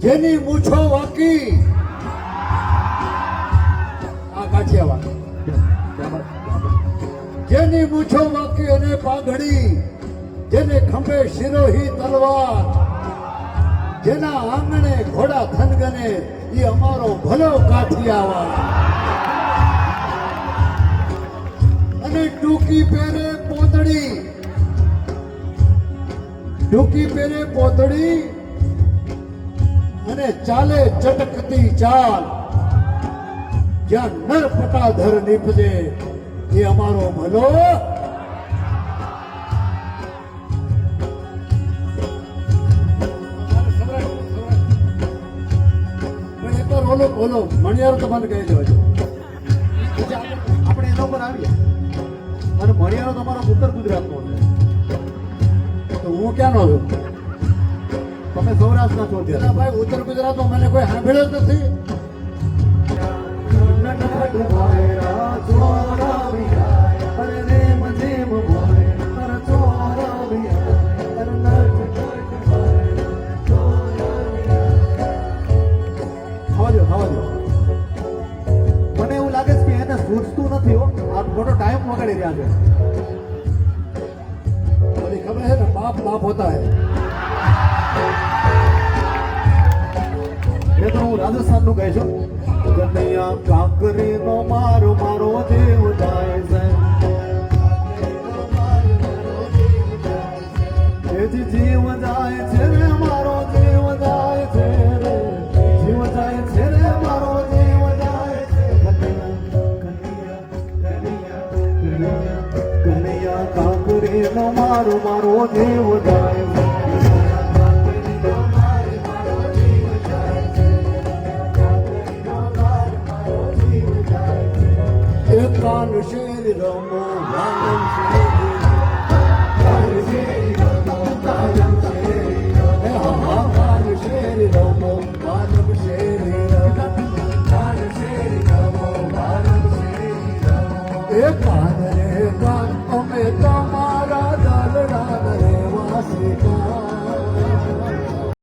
જેની મૂછો વાકી આ કાઠિયાવાડ જેની મૂછો વાકી અને પાઘડી જેને ખંભે શિરોહી તલવાર જેના આંગણે ઘોડા થનગને એ અમારો ભલો કાઠિયાવાડ અને ટૂંકી પહેરે પોતડી અને ચાલે ચટકતી ચાલ જ્યાં નર પટાધર નીપજે એ અમારો ભલો બોલો મણિયારો તમારે કહી દેવા આપણે એના ઉપર આવીએ અને મણિયારો તમારો ઉત્તર ગુજરાતનો છે તો હું ક્યાંનો છું તમે સૌરાષ્ટ્રના છો ત્યારે ભાઈ ઉત્તર ગુજરાતમાં મને કોઈ સાંભળ્યો જ નથી મને એવું લાગે છે કે એને સૂઝતું નથી આ મોટો ટાઈમ વગાડી રહ્યા છે બધી ખબર છે ને બાપ હોતા હે એ તો હું રાજસ્થાન નું કહીશું કનૈયા કાંકરી નો મારો મારો દેવ જાય છે જીવ જાય છે રે મારો દેવ જાય છે રે જીવ જાય છે રે મારો દેવ જાય છે કનૈયા કાંકરી નો મારો મારો દેવ જાય છે કાન શેર રમો વાલમ શેરી કાન શેર રમો વાલમ શેરી કાન શેર રમો વાલમ શેરી કાન શેર રમો વાલમ શેરી એ કાન રે કાન